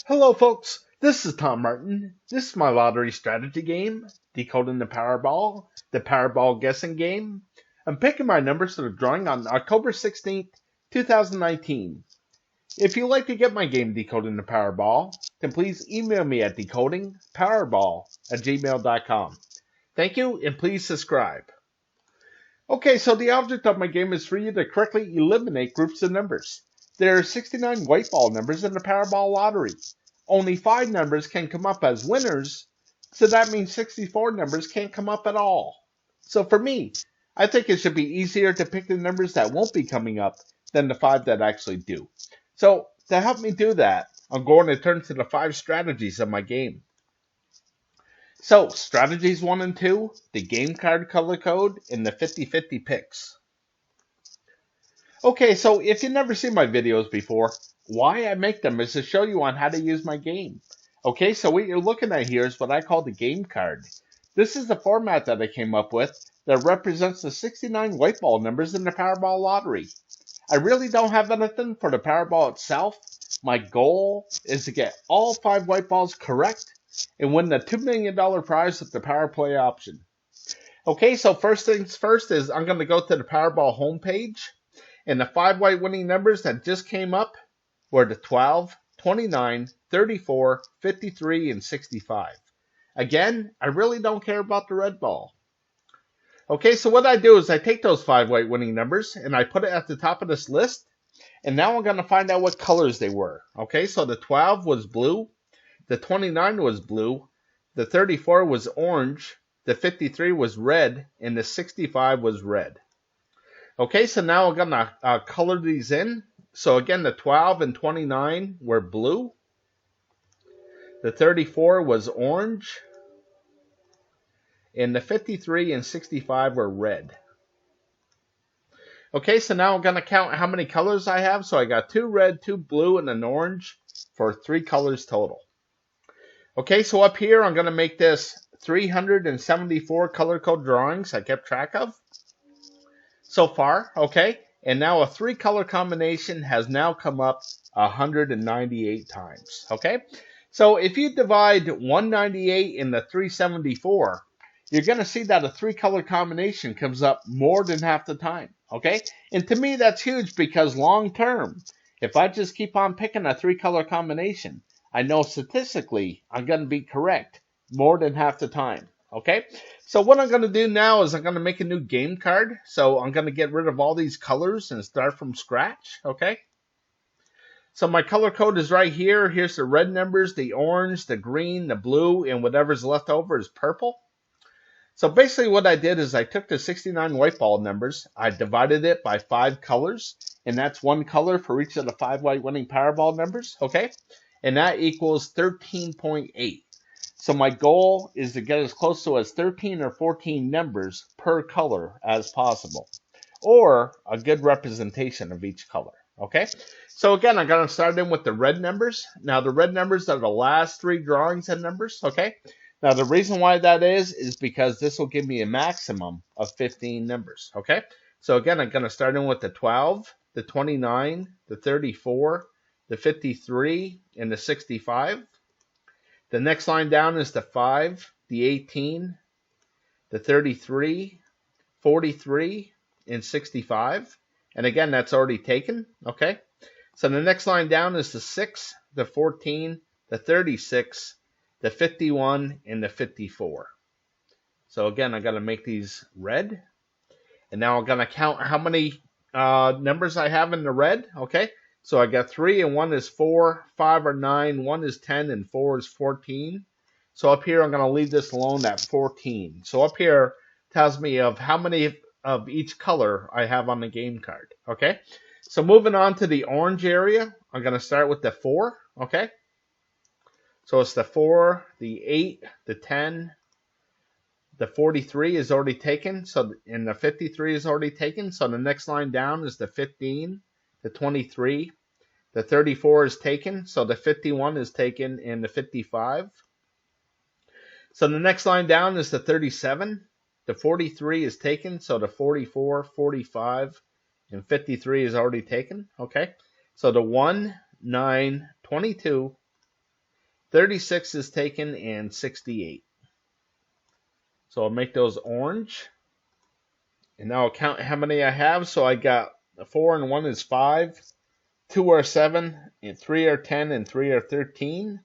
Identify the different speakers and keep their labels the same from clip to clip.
Speaker 1: Hello, folks. This is Tom Martin. This is my lottery strategy game, Decoding the Powerball guessing game. I'm picking my numbers for the drawing on October 16th, 2019. If you'd like to get my game Decoding the Powerball, then please email me at decodingpowerball@gmail.com. Thank you, and please subscribe. Okay, so the object of my game is for you to correctly eliminate groups of numbers. There are 69 white ball numbers in the Powerball lottery. Only 5 numbers can come up as winners, so that means 64 numbers can't come up at all. So for me, I think it should be easier to pick the numbers that won't be coming up than the 5 that actually do. So to help me do that, I'm going to turn to the 5 strategies of my game. So, strategies 1 and 2, the game card color code, and the 50-50 picks. Okay, so if you've never seen my videos before, why I make them is to show you on how to use my game. Okay, so what you're looking at here is what I call the game card. This is the format that I came up with that represents the 69 white ball numbers in the Powerball lottery. I really don't have anything for the Powerball itself. My goal is to get all 5 white balls correct and win the $2 million prize with the Power Play option. Okay, so first things first is I'm going to go to the Powerball homepage, and the 5 white winning numbers that just came up were the 12, 29, 34, 53, and 65. Again, I really don't care about the red ball. Okay, so what I do is I take those 5 white winning numbers and I put it at the top of this list, and now I'm going to find out what colors they were. Okay, so the 12 was blue. The 29 was blue, the 34 was orange, the 53 was red, and the 65 was red. Okay, so now I'm going to color these in. So again, the 12 and 29 were blue, the 34 was orange, and the 53 and 65 were red. Okay, so now I'm going to count how many colors I have. So I got 2 red, 2 blue, and an orange for 3 colors total. Okay, so up here, I'm going to make this 374 color code drawings I kept track of so far, okay? And now a 3 color combination has now come up 198 times, okay? So if you divide 198 into 374, you're going to see that a 3 color combination comes up more than half the time, okay? And to me, that's huge because long term, if I just keep on picking a 3 color combination, I know statistically I'm going to be correct more than half the time, okay? So what I'm going to do now is I'm going to make a new game card. So I'm going to get rid of all these colors and start from scratch, okay? So my color code is right here. Here's the red numbers, the orange, the green, the blue, and whatever's left over is purple. So basically what I did is I took the 69 white ball numbers, I divided it by 5 colors, and that's 1 color for each of the 5 white winning Powerball numbers, okay? And that equals 13.8. So my goal is to get as close to as 13 or 14 numbers per color as possible, or a good representation of each color, okay? So again, I'm going to start in with the red numbers. Now the red numbers are the last 3 drawings and numbers, okay? Now the reason why that is because this will give me a maximum of 15 numbers, okay? So again, I'm going to start in with the 12, the 29, the 34, the 53, and the 65. The next line down is the 5, the 18, the 33, 43, and 65. And again, that's already taken, okay? So the next line down is the 6, the 14, the 36, the 51, and the 54. So again, I got to make these red. And now I'm going to count how many numbers I have in the red, okay? So I got 3 and 1 is 4, 5 are 9, 1 is 10, and 4 is 14. So up here, I'm going to leave this alone at 14. So up here tells me of how many of each color I have on the game card, okay? So moving on to the orange area, I'm going to start with the 4, okay? So it's the 4, the 8, the 10, the 43 is already taken, and the 53 is already taken. So the next line down is the 15, the 23, the 34 is taken, so the 51 is taken, and the 55. So the next line down is the 37, the 43 is taken, so the 44, 45, and 53 is already taken, okay? So the 1, 9, 22, 36 is taken and 68. So I'll make those orange. And now I'll count how many I have. So I got 4 and 1 is 5. 2 are 7, and 3 are 10, and 3 are 13.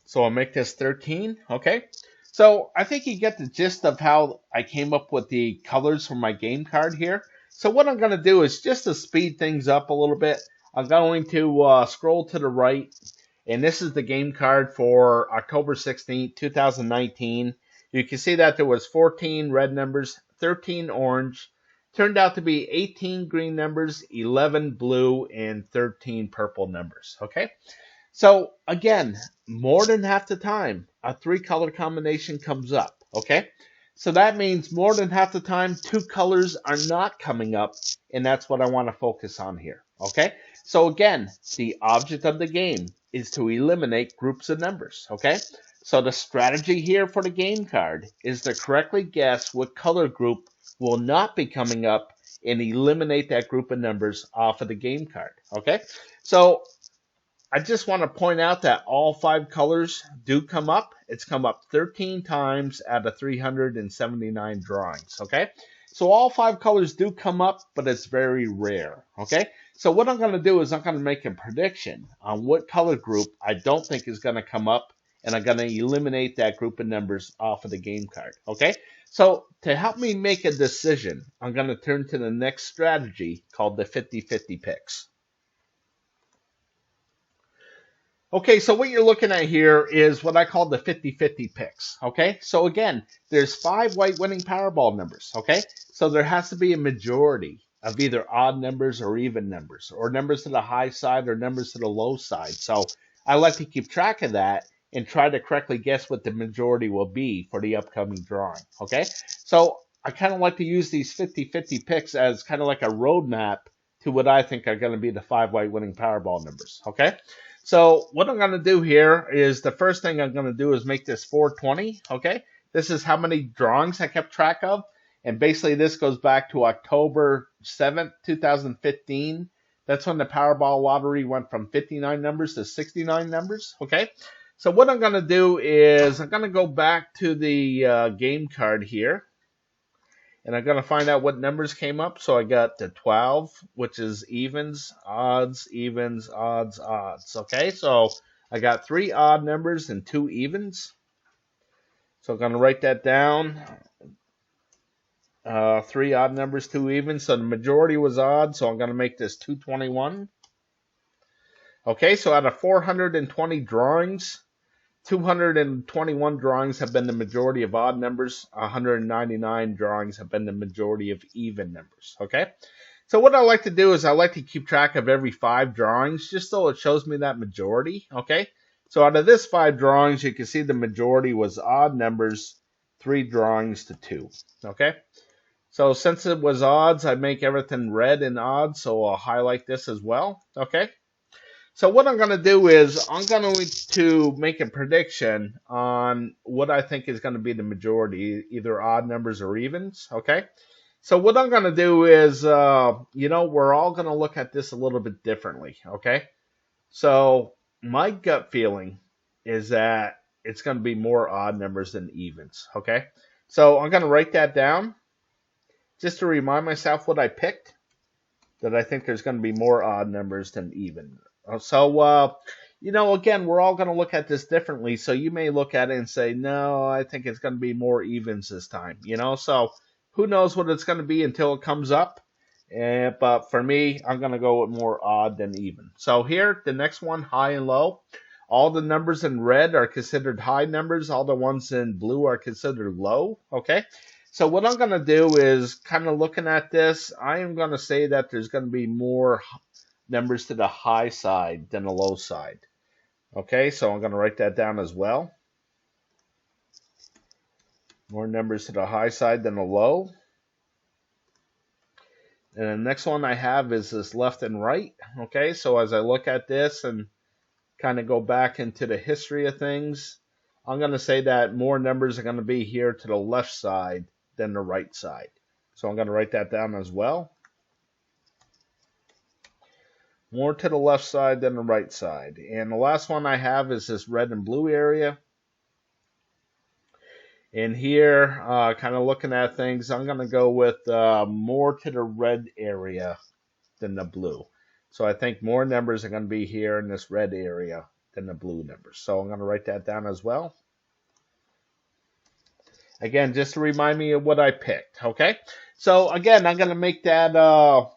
Speaker 1: So I'll make this 13, okay? So I think you get the gist of how I came up with the colors for my game card here. So what I'm going to do is just to speed things up a little bit, I'm going to scroll to the right, and this is the game card for October 16th, 2019. You can see that there was 14 red numbers, 13 orange, turned out to be 18 green numbers, 11 blue, and 13 purple numbers, okay? So, again, more than half the time, a 3-color combination comes up, okay? So that means more than half the time, 2 colors are not coming up, and that's what I want to focus on here, okay? So, again, the object of the game is to eliminate groups of numbers, okay? So the strategy here for the game card is to correctly guess what color group will not be coming up and eliminate that group of numbers off of the game card, okay? So I just want to point out that all 5 colors do come up. It's come up 13 times out of 379 drawings, okay? So all 5 colors do come up, but it's very rare, okay? So what I'm going to do is I'm going to make a prediction on what color group I don't think is going to come up, and I'm going to eliminate that group of numbers off of the game card, okay? So to help me make a decision, I'm going to turn to the next strategy called the 50-50 picks. Okay, so what you're looking at here is what I call the 50-50 picks, okay? So again, there's 5 white winning Powerball numbers, okay? So there has to be a majority of either odd numbers or even numbers, or numbers to the high side or numbers to the low side. So I like to keep track of that and try to correctly guess what the majority will be for the upcoming drawing, okay? So I kind of like to use these 50-50 picks as kind of like a roadmap to what I think are going to be the 5 white winning Powerball numbers, okay? So what I'm going to do here is the first thing I'm going to do is make this 420, okay? This is how many drawings I kept track of, and basically this goes back to October 7th, 2015. That's when the Powerball lottery went from 59 numbers to 69 numbers, okay? So what I'm going to do is I'm going to go back to the game card here, and I'm going to find out what numbers came up. So I got the 12, which is evens, odds, odds. Okay, so I got 3 odd numbers and 2 evens. So I'm going to write that down. 3 odd numbers, 2 evens. So the majority was odd, so I'm going to make this 221. Okay, so out of 420 drawings, 221 drawings have been the majority of odd numbers. 199 drawings have been the majority of even numbers. Okay, so what I like to do is I like to keep track of every 5 drawings just so it shows me that majority. Okay, so out of this 5 drawings, you can see the majority was odd numbers, 3 drawings to 2. Okay, so since it was odds, I make everything red in odds, so I'll highlight this as well. Okay. So what I'm going to do is I'm going to make a prediction on what I think is going to be the majority, either odd numbers or evens, okay? So what I'm going to do is, we're all going to look at this a little bit differently, okay? So my gut feeling is that it's going to be more odd numbers than evens, okay? So I'm going to write that down just to remind myself what I picked, that I think there's going to be more odd numbers than even. So, again, we're all going to look at this differently. So you may look at it and say, no, I think it's going to be more evens this time, So who knows what it's going to be until it comes up. But for me, I'm going to go with more odd than even. So here, the next one, high and low. All the numbers in red are considered high numbers. All the ones in blue are considered low, okay? So what I'm going to do is kind of looking at this, I am going to say that there's going to be more numbers to the high side than the low side. Okay, so I'm going to write that down as well. More numbers to the high side than the low. And the next one I have is this left and right. Okay, so as I look at this and kind of go back into the history of things, I'm going to say that more numbers are going to be here to the left side than the right side. So I'm going to write that down as well. More to the left side than the right side. And the last one I have is this red and blue area. And here, kind of looking at things, I'm going to go with more to the red area than the blue. So I think more numbers are going to be here in this red area than the blue numbers. So I'm going to write that down as well. Again, just to remind me of what I picked, okay? So again, I'm going to make that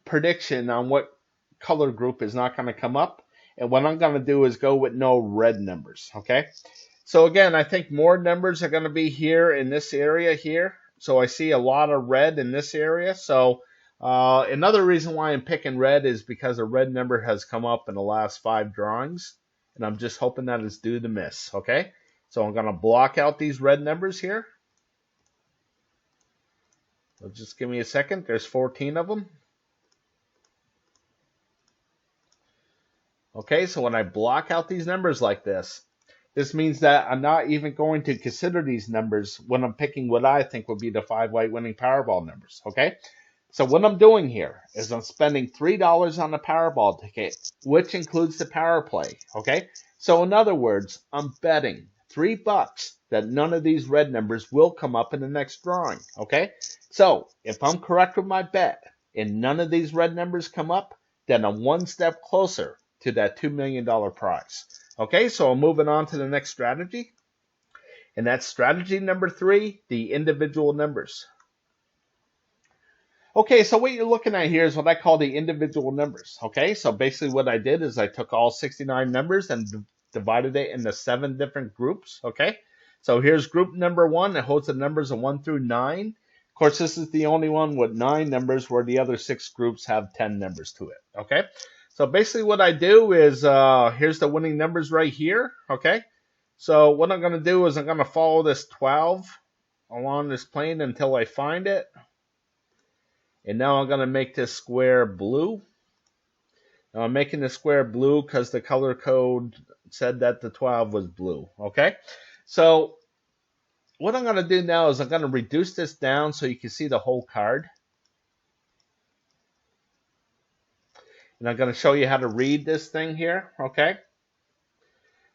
Speaker 1: prediction on what color group is not going to come up. And what I'm going to do is go with no red numbers, okay? So again, I think more numbers are going to be here in this area here. So I see a lot of red in this area. So another reason why I'm picking red is because a red number has come up in the last 5 drawings. And I'm just hoping that it's due to miss, okay? So I'm going to block out these red numbers here. So just give me a second. There's 14 of them. Okay, so when I block out these numbers like this means that I'm not even going to consider these numbers when I'm picking what I think would be the 5 white winning Powerball numbers, okay? So what I'm doing here is I'm spending $3 on the Powerball ticket, which includes the power play, okay? So in other words, I'm betting $3 that none of these red numbers will come up in the next drawing, okay? So if I'm correct with my bet and none of these red numbers come up, then I'm one step closer to that $2 million prize. Okay, so I'm moving on to the next strategy. And that's strategy number 3, the individual numbers. Okay, so what you're looking at here is what I call the individual numbers. Okay, so basically what I did is I took all 69 numbers and divided it into 7 different groups. Okay, so here's group number 1 that holds the numbers of 1 through 9. Of course, this is the only one with 9 numbers where the other 6 groups have 10 numbers to it. Okay. So basically what I do is, here's the winning numbers right here, okay? So what I'm going to do is I'm going to follow this 12 along this plane until I find it. And now I'm going to make this square blue. Now I'm making the square blue because the color code said that the 12 was blue, okay? So what I'm going to do now is I'm going to reduce this down so you can see the whole card. And I'm going to show you how to read this thing here, okay?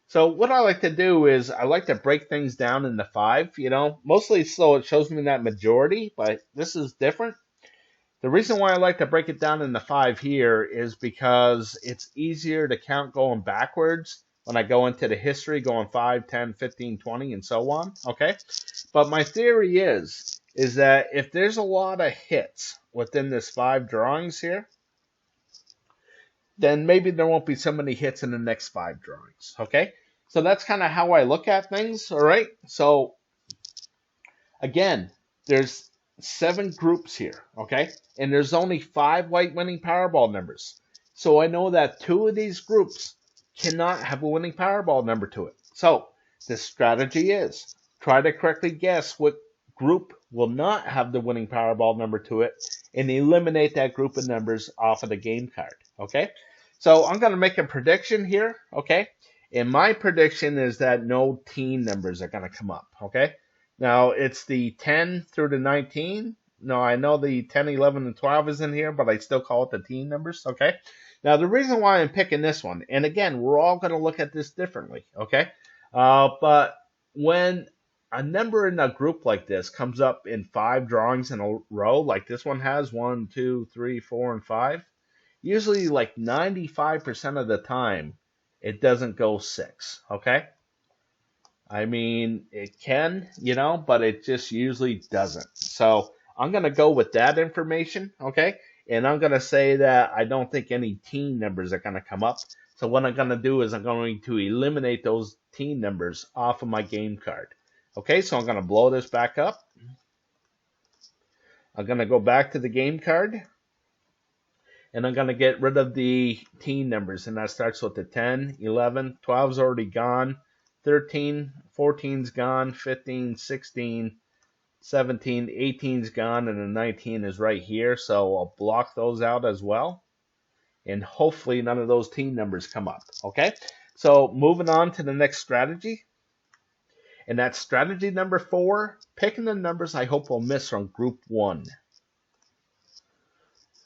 Speaker 1: So what I like to do is I like to break things down into 5, you know, mostly so it shows me that majority, but this is different. The reason why I like to break it down into 5 here is because it's easier to count going backwards when I go into the history, going 5, 10, 15, 20, and so on, okay? But my theory is that if there's a lot of hits within this 5 drawings here, then maybe there won't be so many hits in the next 5 drawings, okay? So that's kind of how I look at things, all right? So, again, there's 7 groups here, okay? And there's only 5 white winning Powerball numbers. So I know that 2 of these groups cannot have a winning Powerball number to it. So the strategy is try to correctly guess what group will not have the winning Powerball number to it and eliminate that group of numbers off of the game card, okay? So I'm going to make a prediction here, okay? And my prediction is that no teen numbers are going to come up, okay? Now, it's the 10 through the 19. No, I know the 10, 11, and 12 is in here, but I still call it the teen numbers, okay? Now, the reason why I'm picking this one, and again, we're all going to look at this differently, okay? But when a number in a group like this comes up in 5 drawings in a row, like this one has, 1, 2, 3, 4, and 5, usually like 95% of the time, it doesn't go 6, okay? I mean, it can, you know, but it just usually doesn't. So I'm going to go with that information, okay? And I'm going to say that I don't think any teen numbers are going to come up. So what I'm going to do is I'm going to eliminate those teen numbers off of my game card. Okay, so I'm going to blow this back up. I'm going to go back to the game card. And I'm going to get rid of the teen numbers. And that starts with the 10, 11, 12's already gone. 13, 14's gone, 15, 16, 17, 18's gone, and the 19 is right here. So I'll block those out as well. And hopefully none of those teen numbers come up. Okay? So moving on to the next strategy. And that's strategy number 4, picking the numbers I hope will miss from group 1.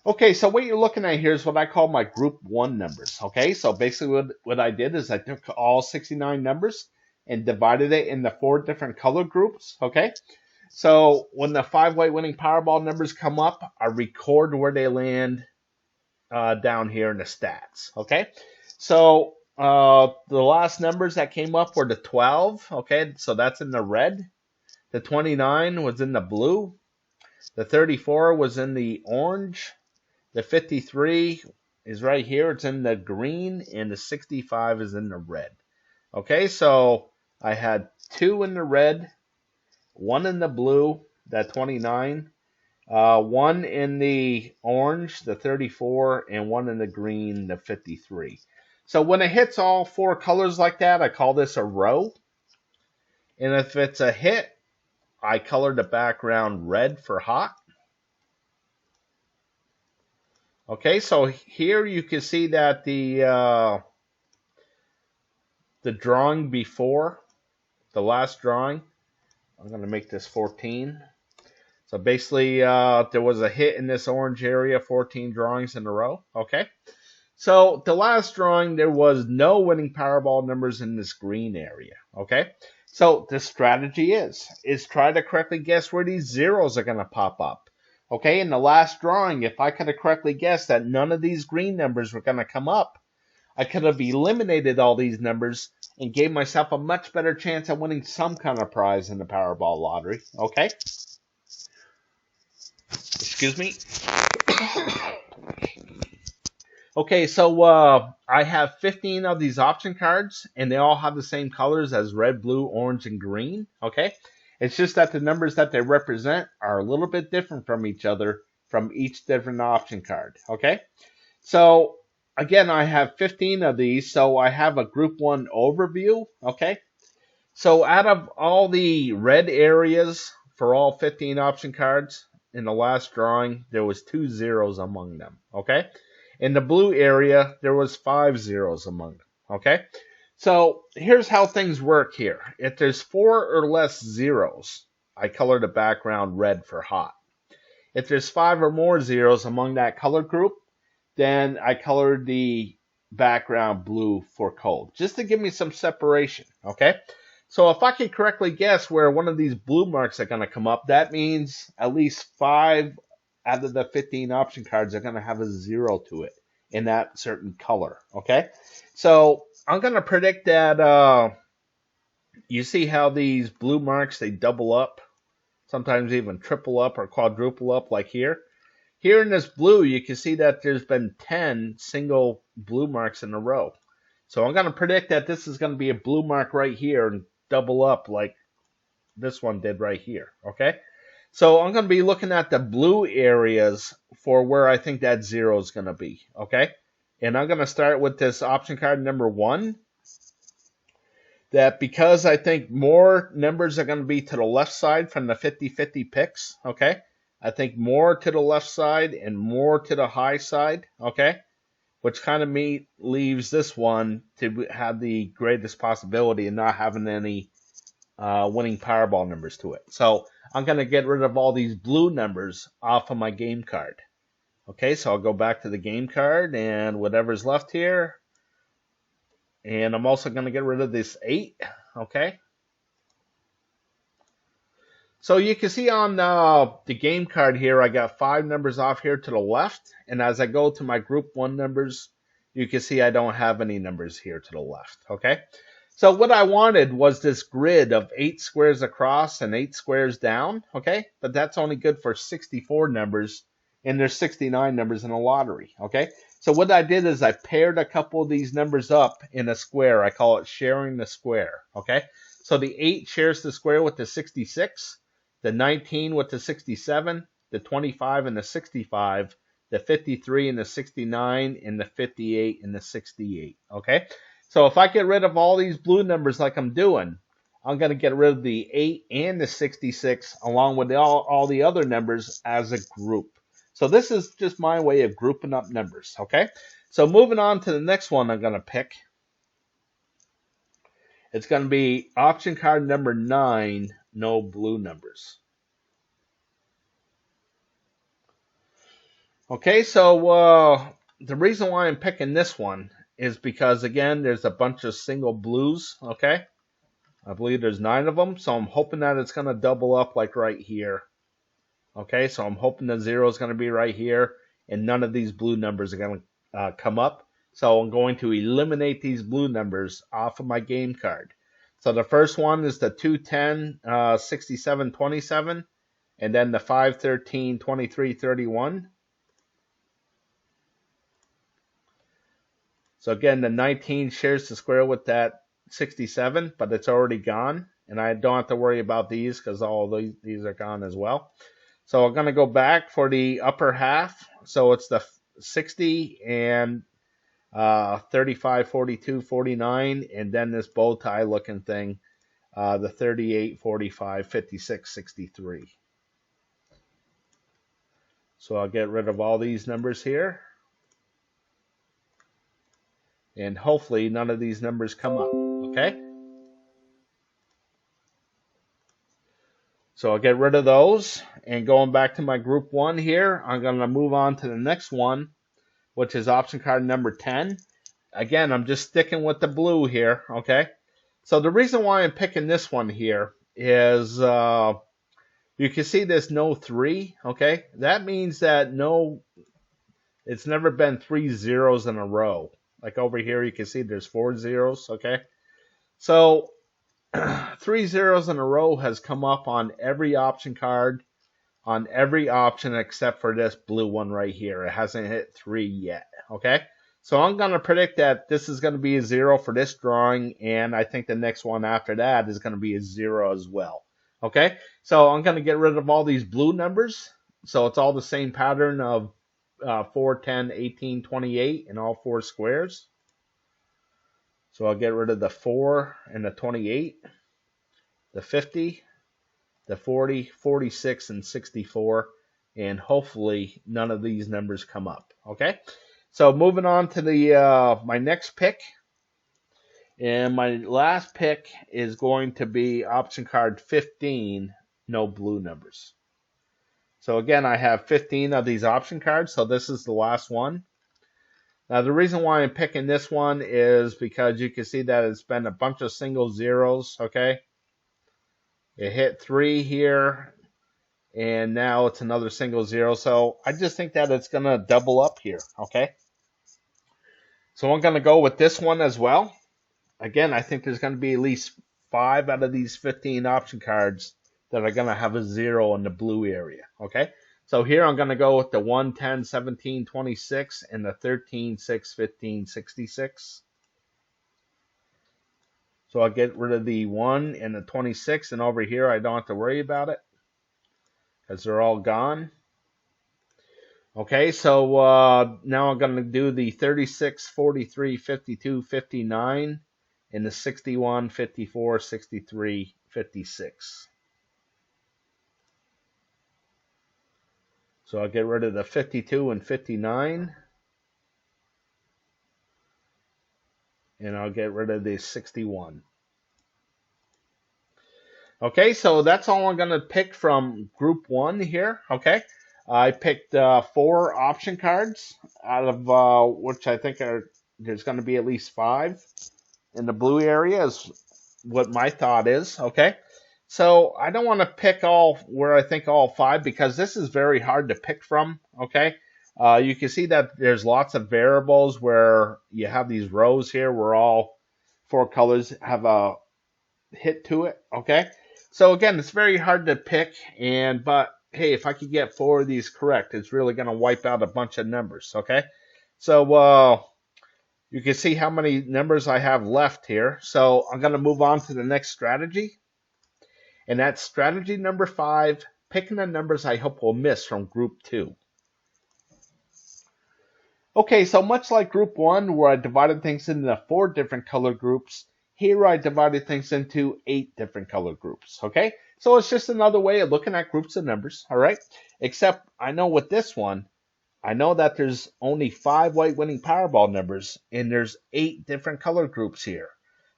Speaker 1: Okay, so what you're looking at here is what I call my group 1 numbers. Okay, so basically what I did is I took all 69 numbers and divided it into 4 different color groups. Okay, so when the 5 white winning Powerball numbers come up, I record where they land down here in the stats. Okay, so the last numbers that came up were the 12. Okay, so that's in the red. The 29 was in the blue. The 34 was in the orange. The 53 is right here. It's in the green, and the 65 is in the red. Okay, so I had 2 in the red, 1 in the blue, that 29, 1 in the orange, the 34, and 1 in the green, the 53. So when it hits all 4 colors like that, I call this a row. And if it's a hit, I color the background red for hot. Okay, so here you can see that the drawing before, the last drawing, I'm going to make this 14. So basically, there was a hit in this orange area, 14 drawings in a row. Okay, so the last drawing, there was no winning Powerball numbers in this green area. Okay, so the strategy is try to correctly guess where these zeros are going to pop up. Okay, in the last drawing, if I could have correctly guessed that none of these green numbers were going to come up, I could have eliminated all these numbers and gave myself a much better chance of winning some kind of prize in the Powerball lottery. Okay? Excuse me. Okay, so I have 15 of these option cards, and they all have the same colors as red, blue, orange, and green. Okay? It's just that the numbers that they represent are a little bit different from each other from each different option card. Okay? So, again, I have 15 of these, so I have a group 1 overview. Okay? So, out of all the red areas for all 15 option cards, in the last drawing, there was 2 zeros among them. Okay? In the blue area, there was 5 zeros among them. Okay? So here's how things work here. If there's 4 or less zeros, I color the background red for hot. If there's 5 or more zeros among that color group, then I color the background blue for cold, just to give me some separation. Okay? So if I can correctly guess where one of these blue marks are going to come up, that means at least 5 out of the 15 option cards are going to have a 0 to it in that certain color. Okay? So I'm going to predict that you see how these blue marks, they double up, sometimes even triple up or quadruple up like here. Here in this blue, you can see that there's been 10 single blue marks in a row. So I'm going to predict that this is going to be a blue mark right here and double up like this one did right here. Okay? So I'm going to be looking at the blue areas for where I think that 0 is going to be. Okay? And I'm going to start with this option card number 1. That because I think more numbers are going to be to the left side from the 50-50 picks. Okay? I think more to the left side and more to the high side. Okay? Which kind of leaves this one to have the greatest possibility of not having any winning Powerball numbers to it. So I'm going to get rid of all these blue numbers off of my game card. Okay, so I'll go back to the game card and whatever's left here. And I'm also going to get rid of this 8. Okay. So you can see on the game card here, I got 5 numbers off here to the left. And as I go to my group 1 numbers, you can see I don't have any numbers here to the left. Okay. So what I wanted was this grid of 8 squares across and 8 squares down. Okay. But that's only good for 64 numbers. And there's 69 numbers in a lottery, okay? So what I did is I paired a couple of these numbers up in a square. I call it sharing the square, okay? So the 8 shares the square with the 66, the 19 with the 67, the 25 and the 65, the 53 and the 69, and the 58 and the 68, okay? So if I get rid of all these blue numbers like I'm doing, I'm going to get rid of the 8 and the 66 along with all the other numbers as a group. So this is just my way of grouping up numbers, okay? So moving on to the next one I'm going to pick. It's going to be option card number 9, no blue numbers. Okay, so the reason why I'm picking this one is because, again, there's a bunch of single blues, okay? I believe there's 9 of them, so I'm hoping that it's going to double up like right here. Okay, so I'm hoping the 0 is going to be right here, and none of these blue numbers are going to come up. So I'm going to eliminate these blue numbers off of my game card. So the first one is the 210, 67, 27, and then the 5, 13, 23, 31. So again, the 19 shares the square with that 67, but it's already gone. And I don't have to worry about these because all these are gone as well. So I'm going to go back for the upper half. So it's the 60 and 35, 42, 49, and then this bow tie looking thing, the 38, 45, 56, 63. So I'll get rid of all these numbers here. And hopefully none of these numbers come up, okay? So I'll get rid of those. And going back to my group 1 here, I'm going to move on to the next one, which is option card number 10. Again, I'm just sticking with the blue here, okay? So the reason why I'm picking this one here is you can see there's no 3, okay? That means that it's never been 3 zeros in a row. Like over here, you can see there's 4 zeros, okay? So 3 zeros in a row has come up on every option card, on every option except for this blue one right here. It hasn't hit 3 yet, okay? So I'm going to predict that this is going to be a 0 for this drawing, and I think the next one after that is going to be a 0 as well, okay? So I'm going to get rid of all these blue numbers. So it's all the same pattern of 4, 10, 18, 28 in all 4 squares. So I'll get rid of the 4 and the 28, the 50, the 40, 46, and 64, and hopefully none of these numbers come up, okay? So moving on to the my next pick, and my last pick is going to be option card 15, no blue numbers. So again, I have 15 of these option cards, so this is the last one. Now the reason why I'm picking this one is because you can see that it's been a bunch of single zeros, okay? It hit 3 here, and now it's another single 0. So I just think that it's going to double up here, okay? So I'm going to go with this one as well. Again, I think there's going to be at least 5 out of these 15 option cards that are going to have a 0 in the blue area, okay? So here I'm going to go with the 1, 10, 17, 26, and the 13, 6, 15, 66. So I'll get rid of the 1 and the 26, and over here I don't have to worry about it because they're all gone. Okay, so now I'm going to do the 36, 43, 52, 59, and the 61, 54, 63, 56. So I'll get rid of the 52 and 59. And I'll get rid of the 61. Okay, so that's all I'm going to pick from group 1 here, okay? I picked 4 option cards out of which I think there's going to be at least 5 in the blue area is what my thought is, okay? So I don't want to pick where I think all 5 because this is very hard to pick from, okay? You can see that there's lots of variables where you have these rows here where all 4 colors have a hit to it, okay? So again, it's very hard to pick, but hey, if I could get 4 of these correct, it's really going to wipe out a bunch of numbers, okay? So you can see how many numbers I have left here. So I'm going to move on to the next strategy. And that's strategy number 5, picking the numbers I hope will miss from group 2. Okay, so much like group 1, where I divided things into 4 different color groups, here I divided things into 8 different color groups, okay? So it's just another way of looking at groups of numbers, all right? Except I know with this one, I know that there's only 5 white winning Powerball numbers, and there's 8 different color groups here.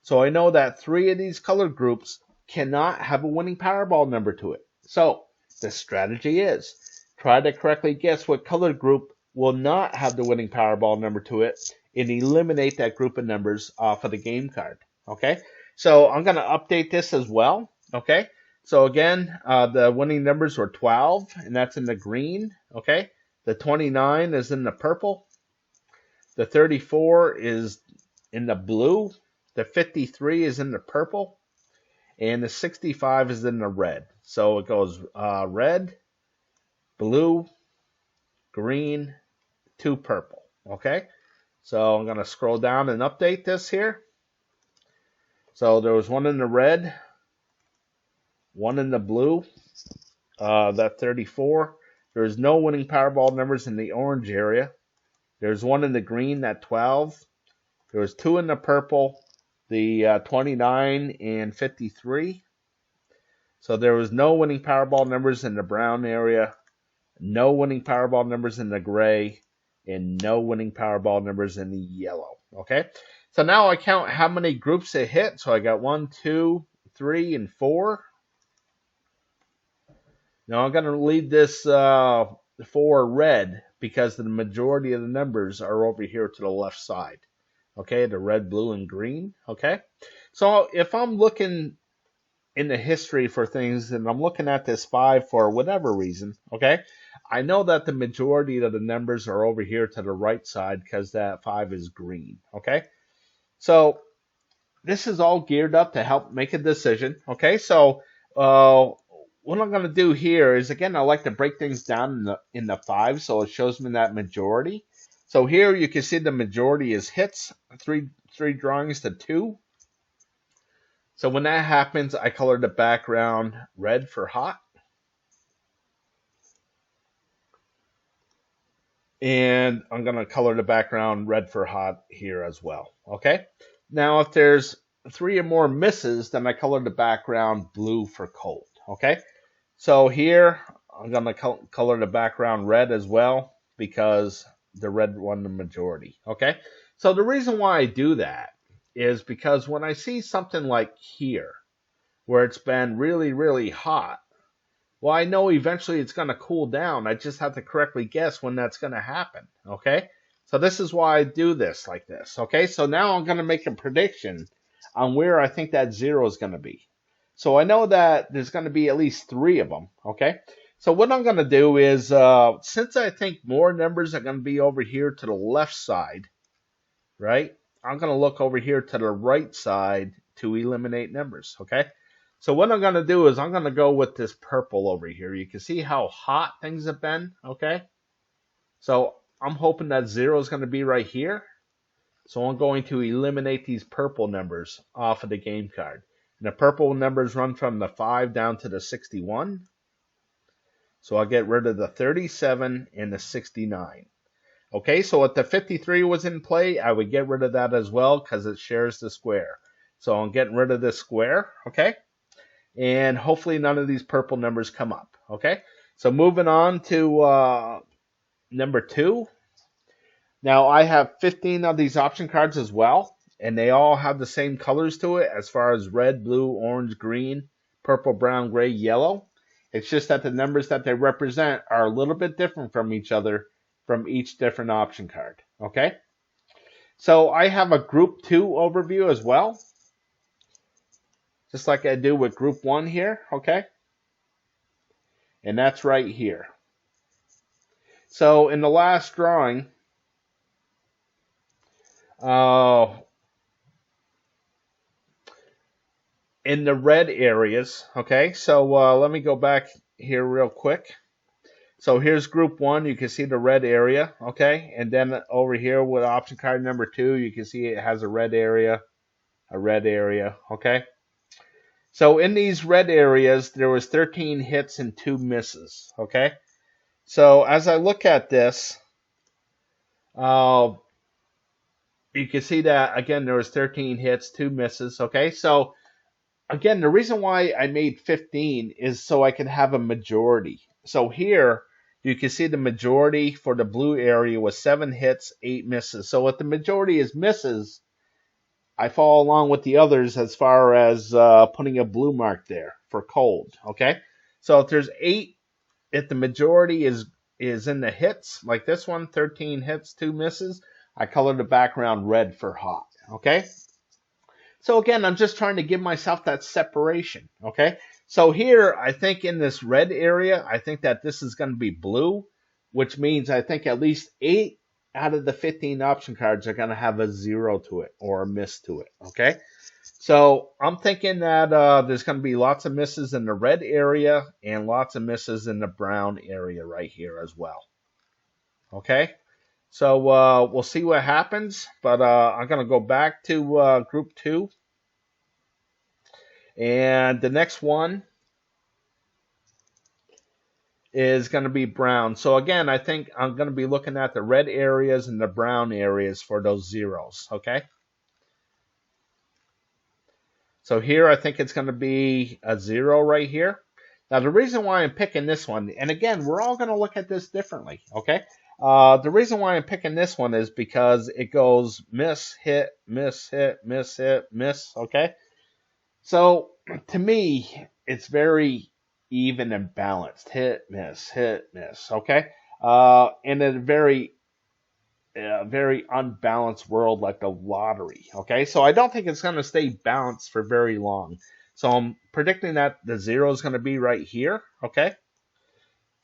Speaker 1: So I know that 3 of these color groups cannot have a winning Powerball number to it. So the strategy is try to correctly guess what color group will not have the winning Powerball number to it and eliminate that group of numbers off of the game card. Okay, so I'm going to update this as well. Okay, so again, the winning numbers were 12, and that's in the green. Okay, the 29 is in the purple. The 34 is in the blue. The 53 is in the purple. And the 65 is in the red. So it goes red, blue, green, to purple. Okay? So I'm going to scroll down and update this here. So there was one in the red, one in the blue, that 34. There's no winning Powerball numbers in the orange area. There's one in the green, that 12. There was two in the purple, the 29 and 53. So there was no winning Powerball numbers in the brown area, no winning Powerball numbers in the gray, and no winning Powerball numbers in the yellow. Okay, so now I count how many groups it hit. So I got 1, 2, 3, and 4. Now I'm going to leave this for red because the majority of the numbers are over here to the left side. Okay, the red, blue, and green. Okay, so if I'm looking in the history for things and I'm looking at this 5 for whatever reason, okay, I know that the majority of the numbers are over here to the right side because that 5 is green. Okay, so this is all geared up to help make a decision. Okay, so what I'm going to do here is, again, I like to break things down in the 5 so it shows me that majority. So here you can see the majority is hits, three drawings to 2. So when that happens, I color the background red for hot. And I'm going to color the background red for hot here as well. Okay. Now if there's 3 or more misses, then I color the background blue for cold. Okay. So here I'm going to color the background red as well because the red won the majority. Okay. So the reason why I do that is because when I see something like here where it's been really, really hot, well, I know eventually it's going to cool down. I just have to correctly guess when that's going to happen. Okay. So this is why I do this like this. Okay. So now I'm going to make a prediction on where I think that 0 is going to be. So I know that there's going to be at least 3 of them, okay? So what I'm going to do is, since I think more numbers are going to be over here to the left side, right? I'm going to look over here to the right side to eliminate numbers, okay? So what I'm going to do is I'm going to go with this purple over here. You can see how hot things have been, okay? So I'm hoping that 0 is going to be right here. So I'm going to eliminate these purple numbers off of the game card. And the purple numbers run from the 5 down to the 61. So I'll get rid of the 37 and the 69. Okay, so if the 53 was in play, I would get rid of that as well because it shares the square. So I'm getting rid of this square, okay? And hopefully none of these purple numbers come up, okay? So moving on to number 2. Now I have 15 of these option cards as well. And they all have the same colors to it as far as red, blue, orange, green, purple, brown, gray, yellow. It's just that the numbers that they represent are a little bit different from each other from each different option card. Okay? So I have a group 2 overview as well. Just like I do with group 1 here. Okay? And that's right here. So in the last drawing, in the red areas, okay, so let me go back here real quick. So here's group 1, you can see the red area, okay, and then over here with option card number 2, you can see it has a red area, okay. So in these red areas, there was 13 hits and 2 misses, okay. So as I look at this, you can see that, again, there was 13 hits, 2 misses, okay. So again, the reason why I made 15 is so I can have a majority. So here, you can see the majority for the blue area was 7 hits, 8 misses. So if the majority is misses, I follow along with the others as far as putting a blue mark there for cold, okay? So if there's 8, if the majority is is in the hits, like this one, 13 hits, 2 misses, I color the background red for hot, okay? So again, I'm just trying to give myself that separation, okay? So here, I think in this red area, I think that this is going to be blue, which means I think at least 8 out of the 15 option cards are going to have a 0 to it or a miss to it, okay? So I'm thinking that there's going to be lots of misses in the red area and lots of misses in the brown area right here as well, okay? So we'll see what happens, but I'm going to go back to group 2. And the next one is going to be brown. So again, I think I'm going to be looking at the red areas and the brown areas for those zeros, okay? So here I think it's going to be a 0 right here. Now the reason why I'm picking this one, and again, we're all going to look at this differently, okay? The reason why I'm picking this one is because it goes miss, hit, miss, hit, miss, hit, miss, okay? So to me, it's very even and balanced. Hit, miss, okay? In a very unbalanced world like the lottery, okay? So I don't think it's going to stay balanced for very long. So I'm predicting that the 0 is going to be right here, okay?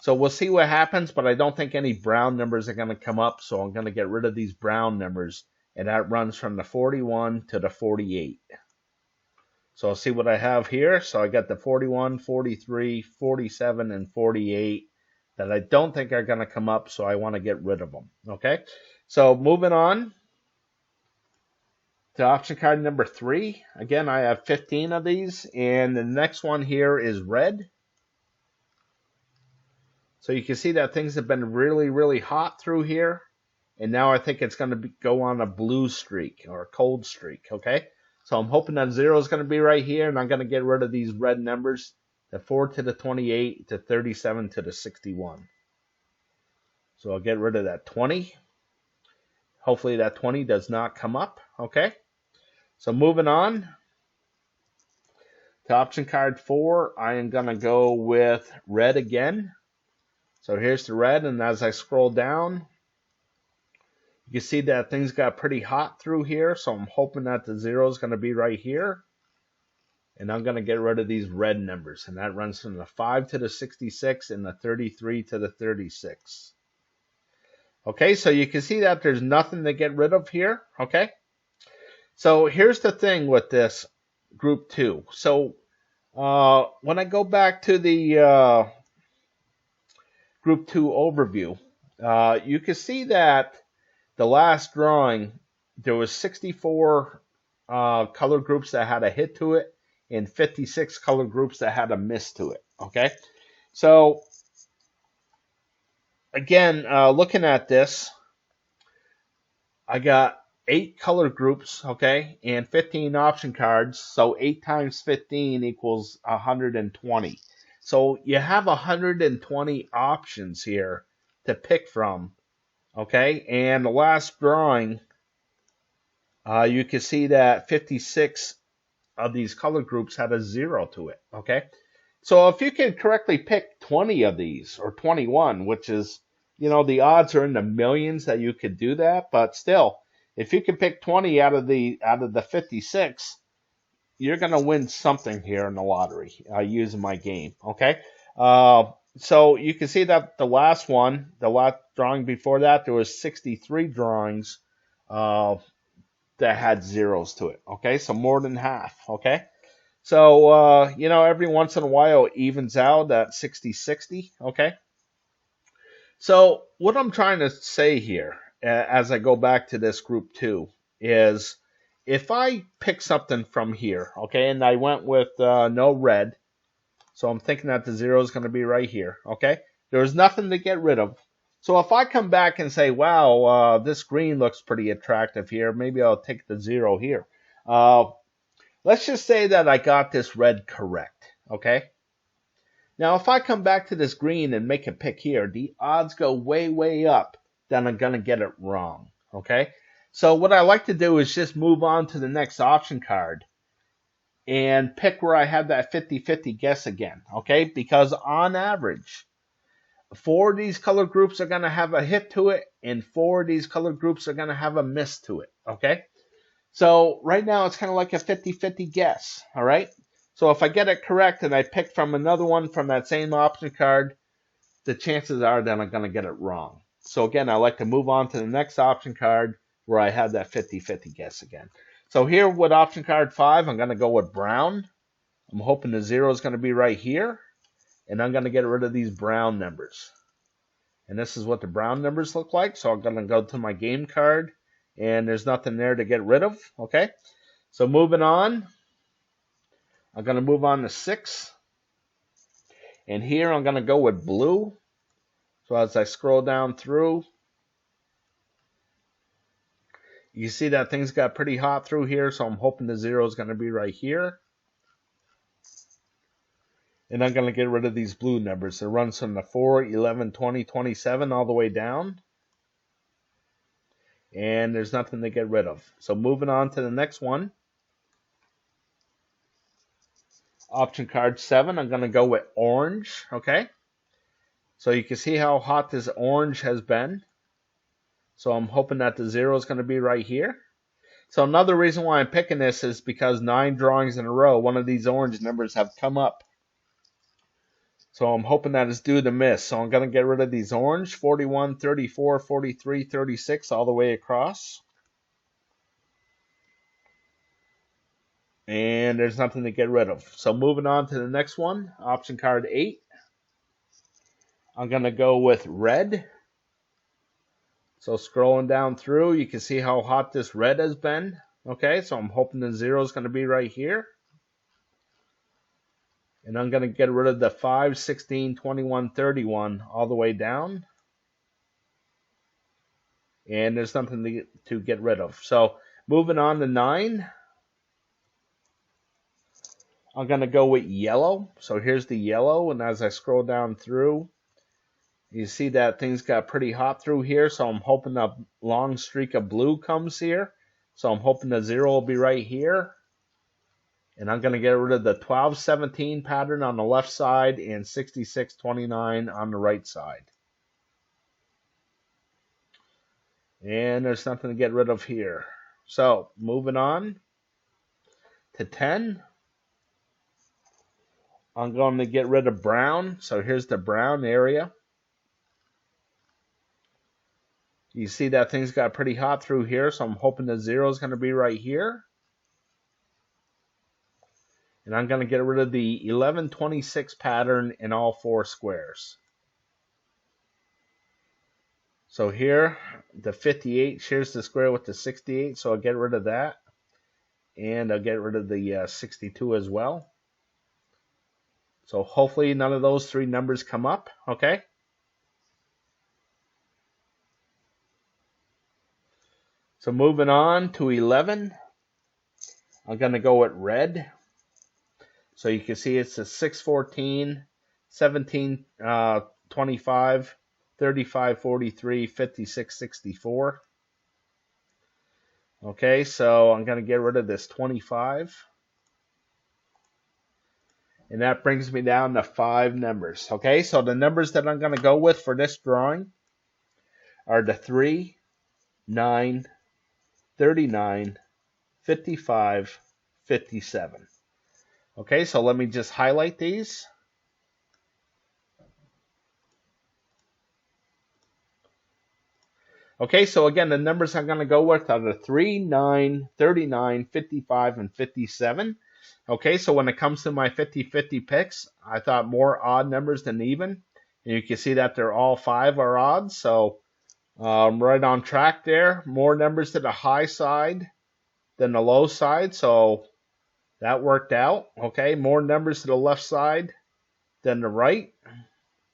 Speaker 1: So we'll see what happens, but I don't think any brown numbers are going to come up, so I'm going to get rid of these brown numbers, and that runs from the 41 to the 48. So I'll see what I have here. So I got the 41, 43, 47, and 48 that I don't think are going to come up, so I want to get rid of them, okay? So moving on to option card number 3. Again, I have 15 of these, and the next one here is red. So you can see that things have been really, really hot through here, and now I think it's going to go on a blue streak or a cold streak, okay? So I'm hoping that 0 is going to be right here, and I'm going to get rid of these red numbers, the 4 to the 28 to 37 to the 61. So I'll get rid of that 20. Hopefully that 20 does not come up, okay? So moving on to option card 4, I am going to go with red again. So here's the red, and as I scroll down, you can see that things got pretty hot through here, so I'm hoping that the 0 is going to be right here. And I'm going to get rid of these red numbers, and that runs from the 5 to the 66 and the 33 to the 36. Okay, so you can see that there's nothing to get rid of here, okay? So here's the thing with this group 2. So when I go back to the group 2 overview, you can see that the last drawing, there was 64 color groups that had a hit to it and 56 color groups that had a miss to it, okay? So, again, looking at this, I got 8 color groups, okay, and 15 option cards, so 8 times 15 equals 120. So you have 120 options here to pick from, okay? And the last drawing, you can see that 56 of these color groups had a 0 to it, okay? So if you can correctly pick 20 of these, or 21, which is, you know, the odds are in the millions that you could do that, but still, if you can pick 20 out of the 56, you're going to win something here in the lottery using my game, okay? So you can see that the last one, the last drawing before that, there was 63 drawings that had 0s to it, okay? So more than half, okay? So, you know, every once in a while it evens out at 60-60, okay? So what I'm trying to say here, as I go back to this group 2, is if I pick something from here, okay, and I went with no red, so I'm thinking that the 0 is going to be right here, okay? There's nothing to get rid of. So if I come back and say, wow, this green looks pretty attractive here, maybe I'll take the 0 here. Let's just say that I got this red correct, okay? Now, if I come back to this green and make a pick here, the odds go way, way up that I'm going to get it wrong, okay? So what I like to do is just move on to the next option card and pick where I have that 50-50 guess again, okay? Because on average, 4 of these color groups are going to have a hit to it, and 4 of these color groups are going to have a miss to it, okay? So right now it's kind of like a 50-50 guess, all right? So if I get it correct and I pick from another one from that same option card, the chances are that I'm going to get it wrong. So again, I like to move on to the next option card where I have that 50-50 guess again. So here with option card 5, I'm going to go with brown. I'm hoping the 0 is going to be right here. And I'm going to get rid of these brown numbers. And this is what the brown numbers look like. So I'm going to go to my game card. And there's nothing there to get rid of. Okay. So moving on. I'm going to move on to 6. And here I'm going to go with blue. So as I scroll down through, you see that things got pretty hot through here. So I'm hoping the 0 is going to be right here. And I'm going to get rid of these blue numbers. It runs from the 4, 11, 20, 27 all the way down. And there's nothing to get rid of. So moving on to the next one. Option card 7, I'm going to go with orange. Okay. So you can see how hot this orange has been. So I'm hoping that the 0 is going to be right here. So another reason why I'm picking this is because 9 drawings in a row, one of these orange numbers have come up. So I'm hoping that it's due to miss. So I'm going to get rid of these orange, 41, 34, 43, 36, all the way across. And there's nothing to get rid of. So moving on to the next one, option card 8. I'm going to go with red. So scrolling down through, you can see how hot this red has been. Okay, so I'm hoping the 0 is going to be right here. And I'm going to get rid of the 5, 16, 21, 31 all the way down. And there's nothing to get rid of. So moving on to 9. I'm going to go with yellow. So here's the yellow. And as I scroll down through, you see that things got pretty hot through here. So I'm hoping a long streak of blue comes here. So I'm hoping the 0 will be right here. And I'm going to get rid of the 12-17 pattern on the left side and 66-29 on the right side. And there's nothing to get rid of here. So moving on to 10. I'm going to get rid of brown. So here's the brown area. You see that things got pretty hot through here. So I'm hoping the 0 is going to be right here. And I'm going to get rid of the 11-26 pattern in all 4 squares. So here, the 58 shares the square with the 68, so I'll get rid of that. And I'll get rid of the 62 as well. So hopefully none of those 3 numbers come up, okay? So moving on to 11, I'm going to go with red. So you can see it's a 6-14, 17, 25, 35, 43, 56, 64. Okay, so I'm going to get rid of this 25. And that brings me down to 5 numbers. Okay, so the numbers that I'm going to go with for this drawing are the 3, 9, 39, 55, 57. Okay, so let me just highlight these. Okay, so again, the numbers I'm going to go with are the 3, 9, 39, 55, and 57. Okay, so when it comes to my 50-50 picks, I thought more odd numbers than even. And you can see that they're all 5 are odds, so right on track there. More numbers to the high side than the low side, so that worked out. Okay, more numbers to the left side than the right,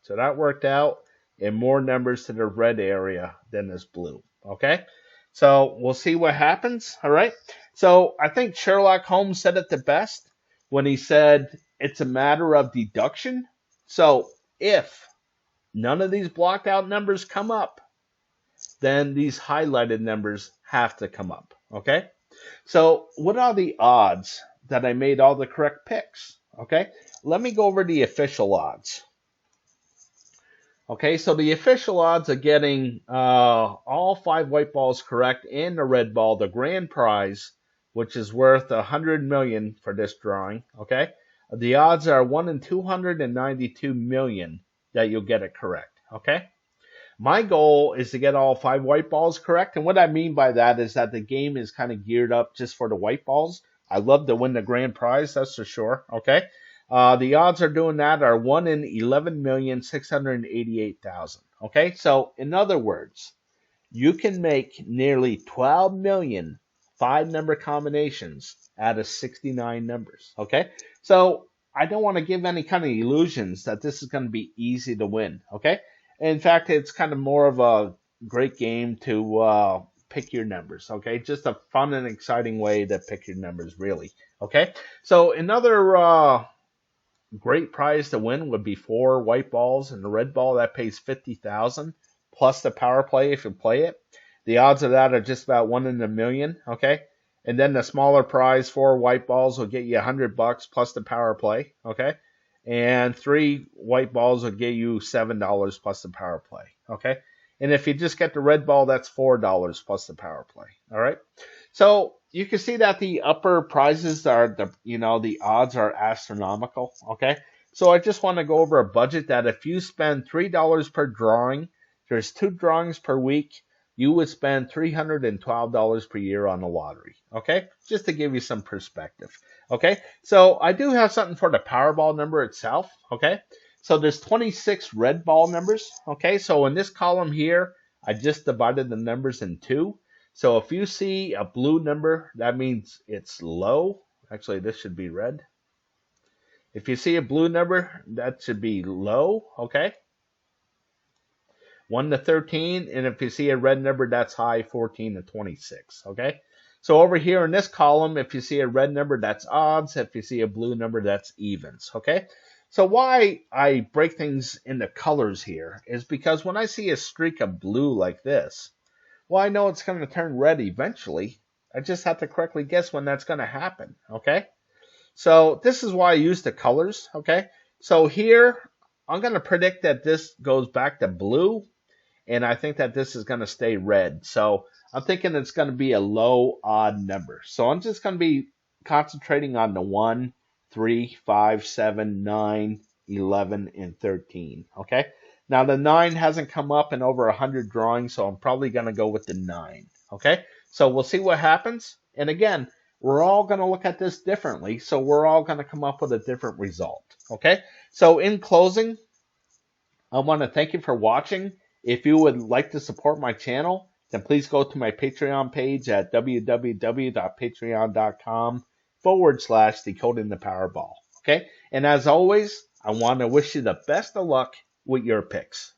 Speaker 1: so that worked out. And more numbers to the red area than this blue. Okay, so we'll see what happens. All right, so I think Sherlock Holmes said it the best when he said it's a matter of deduction. So if none of these blocked out numbers come up, then these highlighted numbers have to come up. Okay, so what are the odds that I made all the correct picks? Okay, let me go over the official odds. Okay, so the official odds of getting all 5 white balls correct and the red ball, the grand prize, which is worth 100 million for this drawing, okay? The odds are 1 in 292 million that you'll get it correct, okay? My goal is to get all 5 white balls correct, and what I mean by that is that the game is kind of geared up just for the white balls. I love to win the grand prize, that's for sure, okay? The odds are doing that are 1 in 11,688,000. Okay, so in other words, you can make nearly 12 million 5-number combinations out of 69 numbers. Okay, so I don't want to give any kind of illusions that this is going to be easy to win. Okay, in fact, it's kind of more of a great game to pick your numbers. Okay, just a fun and exciting way to pick your numbers, really. Okay, so another great prize to win would be 4 white balls, and the red ball that pays 50,000 plus the power play if you play it. The odds of that are just about 1 in a million. Okay, and then the smaller prize, 4 white balls, will get you $100 plus the power play. Okay, and 3 white balls will get you $7 plus the power play. Okay, and if you just get the red ball, that's $4 plus the power play. All right, so you can see that the upper prizes are the odds are astronomical. Okay, so I just want to go over a budget that if you spend $3 per drawing, there's 2 drawings per week, you would spend $312 per year on the lottery. Okay, just to give you some perspective. Okay, so I do have something for the Powerball number itself. Okay, so there's 26 red ball numbers. Okay, so in this column here, I just divided the numbers in 2. So if you see a blue number, that means it's low. Actually, this should be red. If you see a blue number, that should be low, okay? 1 to 13, and if you see a red number, that's high, 14 to 26, okay? So over here in this column, if you see a red number, that's odds. If you see a blue number, that's evens, okay? So why I break things into colors here is because when I see a streak of blue like this, well, I know it's going to turn red eventually. I just have to correctly guess when that's going to happen, okay? So this is why I use the colors, okay? So here, I'm going to predict that this goes back to blue, and I think that this is going to stay red. So I'm thinking it's going to be a low odd number. So I'm just going to be concentrating on the 1, 3, 5, 7, 9, 11, and 13, okay? Now, the 9 hasn't come up in over 100 drawings, so I'm probably going to go with the 9, okay? So we'll see what happens. And again, we're all going to look at this differently, so we're all going to come up with a different result, okay? So in closing, I want to thank you for watching. If you would like to support my channel, then please go to my Patreon page at www.patreon.com/Decoding the Powerball, okay? And as always, I want to wish you the best of luck with your picks.